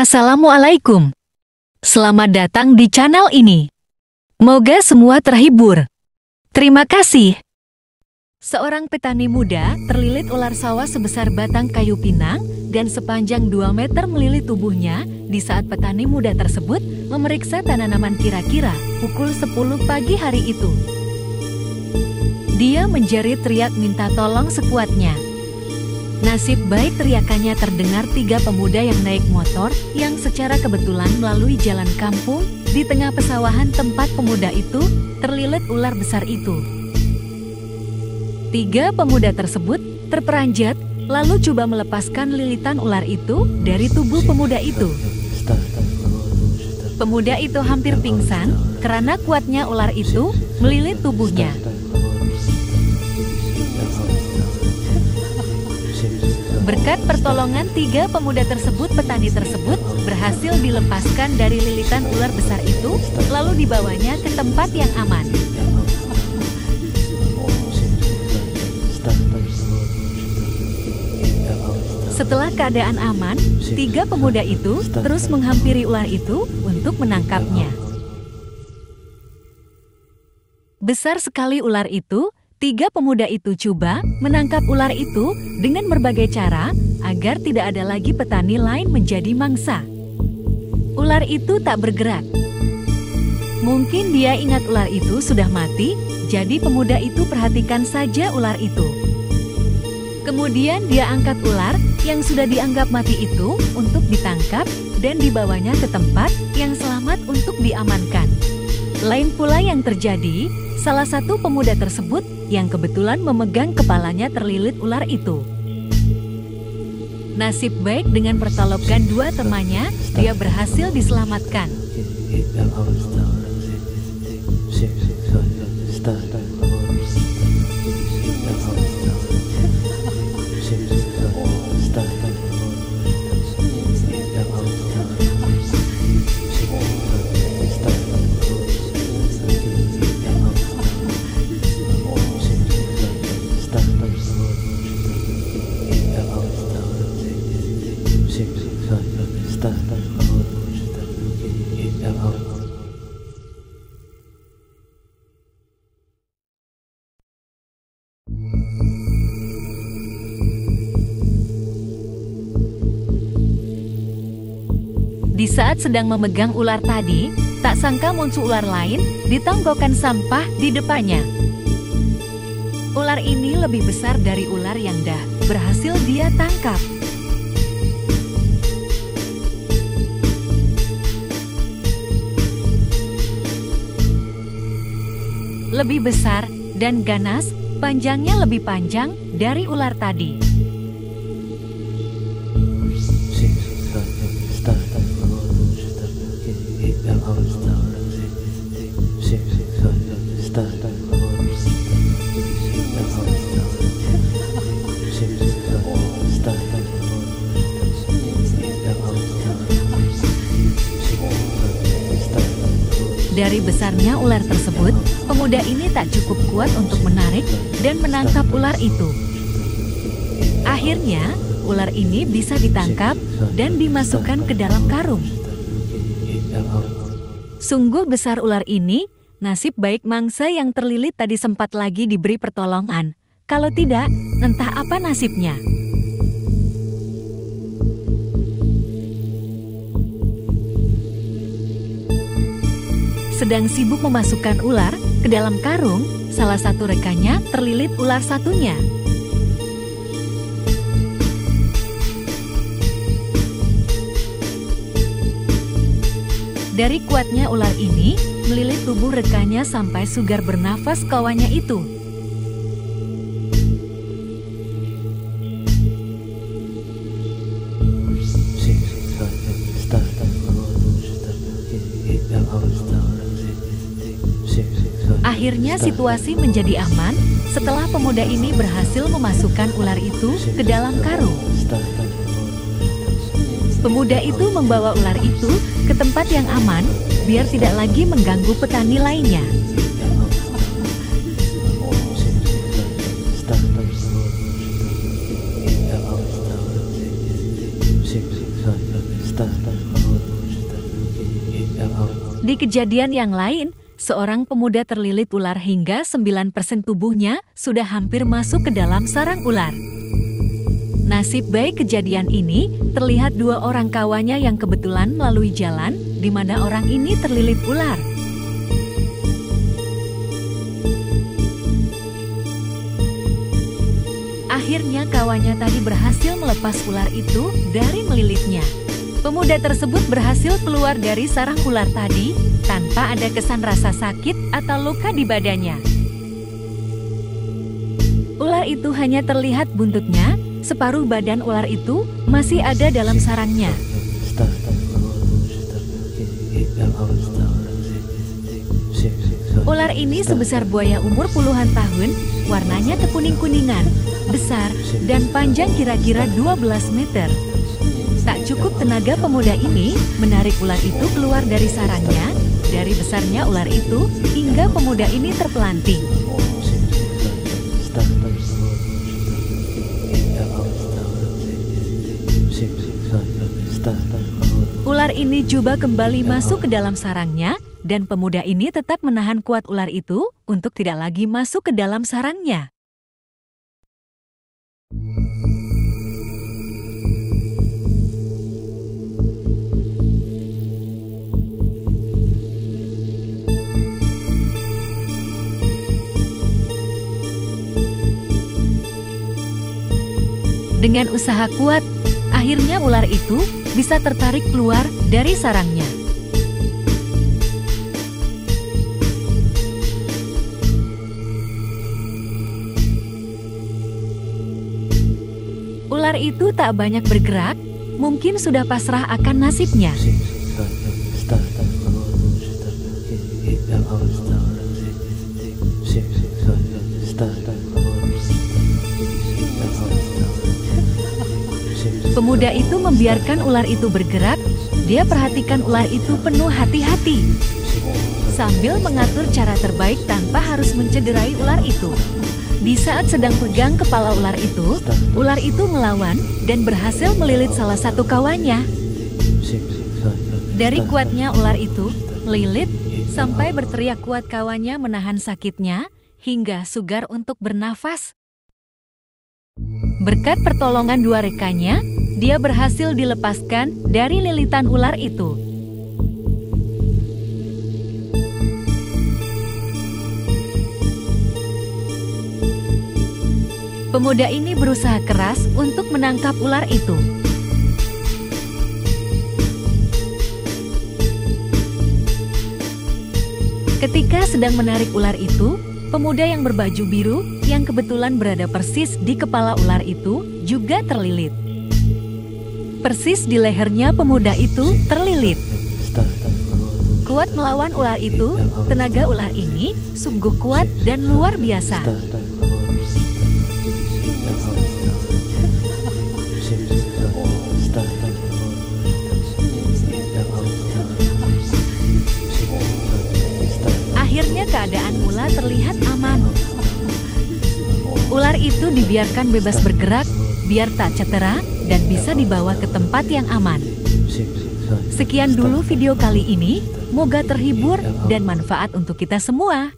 Assalamualaikum. Selamat datang di channel ini. Moga semua terhibur. Terima kasih. Seorang petani muda terlilit ular sawah sebesar batang kayu pinang dan sepanjang 2 meter melilit tubuhnya di saat petani muda tersebut memeriksa tanaman kira-kira pukul 10 pagi hari itu. Dia menjerit teriak minta tolong sekuatnya. Nasib baik teriakannya terdengar 3 pemuda yang naik motor yang secara kebetulan melalui jalan kampung di tengah pesawahan tempat pemuda itu terlilit ular besar itu. 3 pemuda tersebut terperanjat lalu coba melepaskan lilitan ular itu dari tubuh pemuda itu. Pemuda itu hampir pingsan karena kuatnya ular itu melilit tubuhnya. Berkat pertolongan 3 pemuda tersebut, petani tersebut berhasil dilepaskan dari lilitan ular besar itu, lalu dibawanya ke tempat yang aman. Setelah keadaan aman, 3 pemuda itu terus menghampiri ular itu untuk menangkapnya. Besar sekali ular itu. 3 pemuda itu coba menangkap ular itu dengan berbagai cara agar tidak ada lagi petani lain menjadi mangsa. Ular itu tak bergerak. Mungkin dia ingat ular itu sudah mati, jadi pemuda itu perhatikan saja ular itu. Kemudian dia angkat ular yang sudah dianggap mati itu untuk ditangkap dan dibawanya ke tempat yang selamat untuk diamankan. Lain pula yang terjadi, salah satu pemuda tersebut yang kebetulan memegang kepalanya terlilit ular itu. Nasib baik dengan pertolongan 2 temannya, dia berhasil diselamatkan. Di saat sedang memegang ular tadi, tak sangka muncul ular lain di tonggokan sampah di depannya. Ular ini lebih besar dari ular yang dah berhasil dia tangkap. Lebih besar dan ganas, panjangnya lebih panjang dari ular tadi. Dari besarnya ular tersebut, pemuda ini tak cukup kuat untuk menarik dan menangkap ular itu. Akhirnya, ular ini bisa ditangkap dan dimasukkan ke dalam karung. Sungguh besar ular ini, nasib baik mangsa yang terlilit tadi sempat lagi diberi pertolongan. Kalau tidak, entah apa nasibnya. Sedang sibuk memasukkan ular ke dalam karung, salah satu rekannya terlilit ular satunya. Dari kuatnya ular ini, melilit tubuh rekannya sampai sukar bernafas kawannya itu. Akhirnya situasi menjadi aman setelah pemuda ini berhasil memasukkan ular itu ke dalam karung. Pemuda itu membawa ular itu ke tempat yang aman biar tidak lagi mengganggu petani lainnya. Stop. Di kejadian yang lain, seorang pemuda terlilit ular hingga 9% tubuhnya sudah hampir masuk ke dalam sarang ular. Nasib baik kejadian ini, terlihat dua orang kawannya yang kebetulan melalui jalan di mana orang ini terlilit ular. Akhirnya kawannya tadi berhasil melepas ular itu dari melilitnya. Pemuda tersebut berhasil keluar dari sarang ular tadi tanpa ada kesan rasa sakit atau luka di badannya. Ular itu hanya terlihat buntutnya, separuh badan ular itu masih ada dalam sarangnya. Ular ini sebesar buaya umur puluhan tahun, warnanya kekuning-kuningan, besar, dan panjang kira-kira 12 meter. Tak cukup tenaga pemuda ini menarik ular itu keluar dari sarangnya, dari besarnya ular itu hingga pemuda ini terpelanting. Ular ini coba kembali masuk ke dalam sarangnya, dan pemuda ini tetap menahan kuat ular itu untuk tidak lagi masuk ke dalam sarangnya. Dengan usaha kuat, akhirnya ular itu bisa tertarik keluar dari sarangnya. Ular itu tak banyak bergerak, mungkin sudah pasrah akan nasibnya. Pemuda itu membiarkan ular itu bergerak, dia perhatikan ular itu penuh hati-hati. Sambil mengatur cara terbaik tanpa harus mencederai ular itu. Di saat sedang pegang kepala ular itu melawan dan berhasil melilit salah satu kawannya. Dari kuatnya ular itu, lilit sampai berteriak kuat kawannya menahan sakitnya, hingga sugar untuk bernafas. Berkat pertolongan dua rekannya, dia berhasil dilepaskan dari lilitan ular itu. Pemuda ini berusaha keras untuk menangkap ular itu. Ketika sedang menarik ular itu, pemuda yang berbaju biru yang kebetulan berada persis di kepala ular itu juga terlilit. Persis di lehernya pemuda itu terlilit. Kuat melawan ular itu, tenaga ular ini sungguh kuat dan luar biasa. Akhirnya keadaan mula terlihat aman. Ular itu dibiarkan bebas bergerak, biar tak cedera dan bisa dibawa ke tempat yang aman. Sekian dulu video kali ini, moga terhibur dan manfaat untuk kita semua.